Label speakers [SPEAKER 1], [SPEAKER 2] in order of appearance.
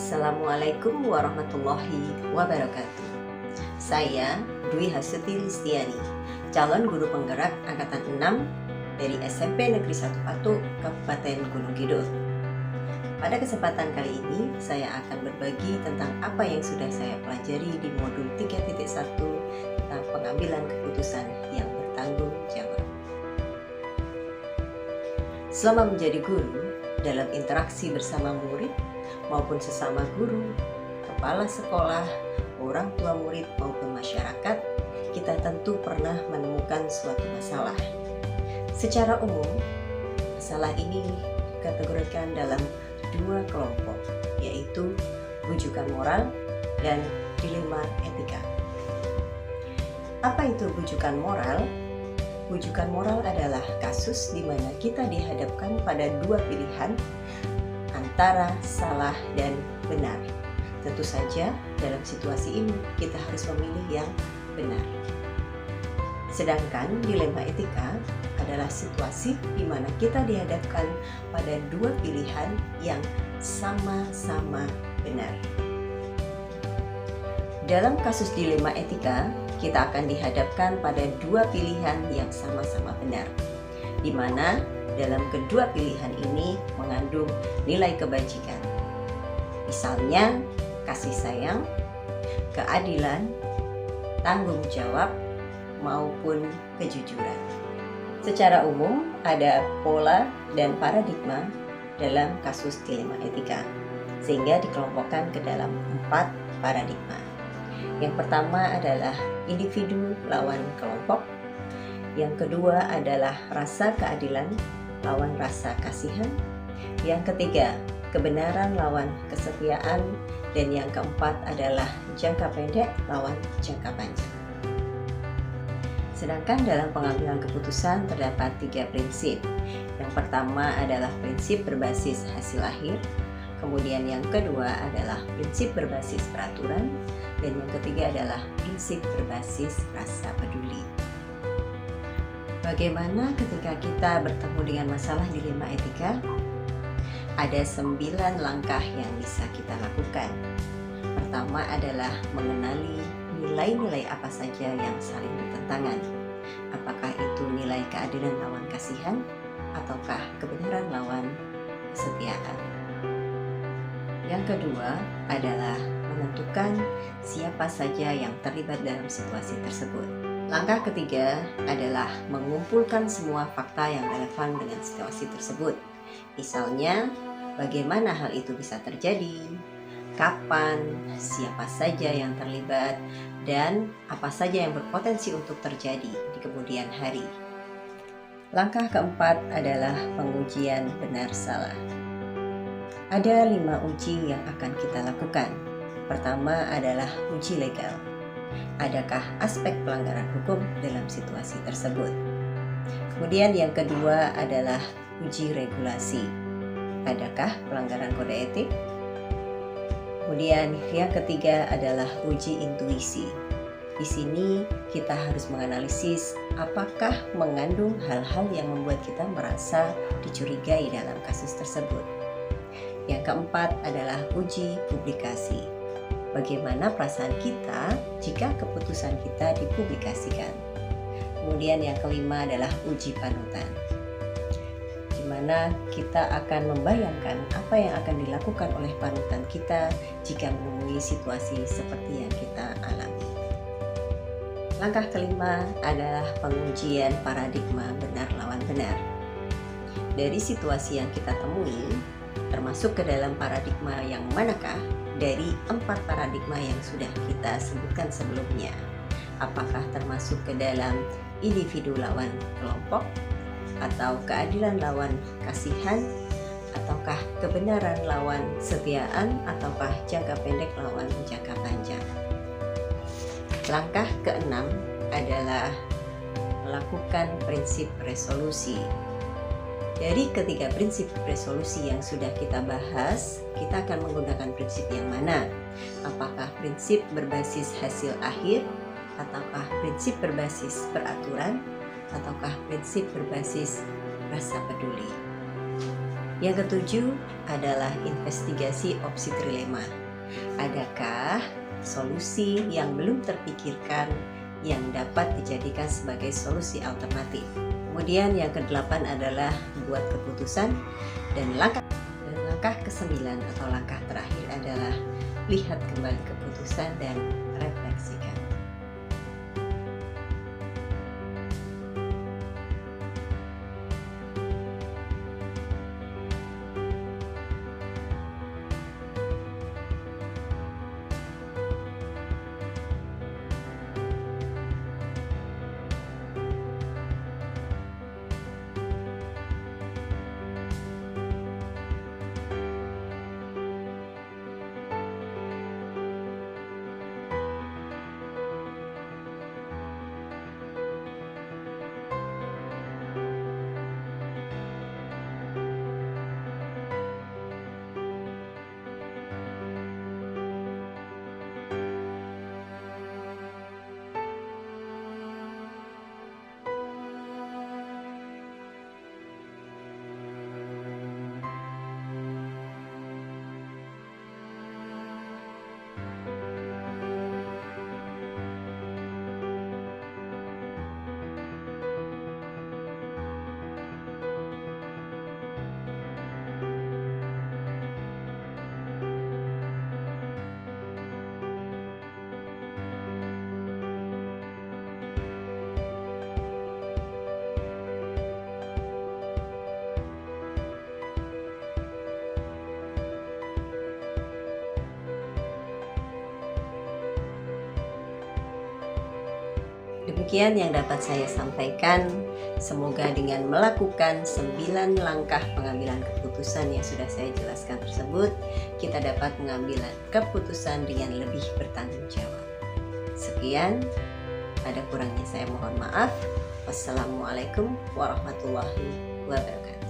[SPEAKER 1] Assalamualaikum warahmatullahi wabarakatuh. Saya Dwi Hasuti Listiani, calon guru penggerak angkatan 6 dari SMP Negeri 1 Patu, Kabupaten Gunung Kidul. Pada kesempatan kali ini, saya akan berbagi tentang apa yang sudah saya pelajari di modul 3.1 tentang pengambilan keputusan yang bertanggung jawab. Selama menjadi guru, dalam interaksi bersama murid maupun sesama guru, kepala sekolah, orang tua murid maupun masyarakat, kita tentu pernah menemukan suatu masalah. Secara umum, masalah ini dikategorikan dalam dua kelompok, yaitu rujukan moral dan dilema etika. Apa itu rujukan moral? Rujukan moral adalah kasus di mana kita dihadapkan pada dua pilihan antara salah dan benar. Tentu saja dalam situasi ini kita harus memilih yang benar. Sedangkan dilema etika adalah situasi di mana kita dihadapkan pada dua pilihan yang sama-sama benar. Dalam kasus dilema etika, kita akan dihadapkan pada dua pilihan yang sama-sama benar, di mana dalam kedua pilihan ini mengandung nilai kebajikan. Misalnya, kasih sayang, keadilan, tanggung jawab, maupun kejujuran. Secara umum, ada pola dan paradigma dalam kasus dilema etika, sehingga dikelompokkan ke dalam 4 paradigma. Yang pertama adalah individu lawan kelompok. Yang kedua adalah rasa keadilan lawan rasa kasihan. Yang ketiga, kebenaran lawan kesetiaan. Dan yang keempat adalah jangka pendek lawan jangka panjang. Sedangkan dalam pengambilan keputusan terdapat 3 prinsip. Yang pertama adalah prinsip berbasis hasil akhir. Kemudian yang kedua adalah prinsip berbasis peraturan. Dan yang ketiga adalah prinsip berbasis rasa peduli. Bagaimana ketika kita bertemu dengan masalah dilema etika? Ada 9 langkah yang bisa kita lakukan. Pertama adalah mengenali nilai-nilai apa saja yang saling bertentangan. Apakah itu nilai keadilan lawan kasihan, ataukah kebenaran lawan kesetiaan. Yang kedua adalah menentukan siapa saja yang terlibat dalam situasi tersebut. Langkah ketiga adalah mengumpulkan semua fakta yang relevan dengan situasi tersebut. Misalnya, bagaimana hal itu bisa terjadi, kapan, siapa saja yang terlibat, dan apa saja yang berpotensi untuk terjadi di kemudian hari. Langkah keempat adalah pengujian benar salah. Ada 5 uji yang akan kita lakukan. Pertama adalah uji legal. Adakah aspek pelanggaran hukum dalam situasi tersebut? Kemudian yang kedua adalah uji regulasi. Adakah pelanggaran kode etik? Kemudian yang ketiga adalah uji intuisi. Di sini kita harus menganalisis apakah mengandung hal-hal yang membuat kita merasa dicurigai dalam kasus tersebut. Yang keempat adalah uji publikasi. Bagaimana perasaan kita jika keputusan kita dipublikasikan. Kemudian yang kelima adalah uji panutan, di mana kita akan membayangkan apa yang akan dilakukan oleh panutan kita jika menemui situasi seperti yang kita alami. Langkah kelima adalah pengujian paradigma benar lawan benar. Dari situasi yang kita temui, termasuk ke dalam paradigma yang manakah dari 4 paradigma yang sudah kita sebutkan sebelumnya? Apakah termasuk ke dalam individu lawan kelompok, atau keadilan lawan kasihan, ataukah kebenaran lawan kesetiaan, ataukah jangka pendek lawan jangka panjang? Langkah keenam adalah melakukan prinsip resolusi. Dari ketiga prinsip resolusi yang sudah kita bahas, kita akan menggunakan prinsip yang mana? Apakah prinsip berbasis hasil akhir, ataukah prinsip berbasis peraturan, ataukah prinsip berbasis rasa peduli? Yang ketujuh adalah investigasi opsi trilema. Adakah solusi yang belum terpikirkan yang dapat dijadikan sebagai solusi alternatif? Kemudian yang kedelapan adalah buat keputusan, dan langkah ke-9 atau langkah terakhir adalah lihat kembali keputusan dan refleksikan. Demikian yang dapat saya sampaikan. Semoga dengan melakukan 9 langkah pengambilan keputusan yang sudah saya jelaskan tersebut, kita dapat mengambil keputusan dengan lebih bertanggung jawab. Sekian, ada kurangnya saya mohon maaf. Wassalamualaikum warahmatullahi wabarakatuh.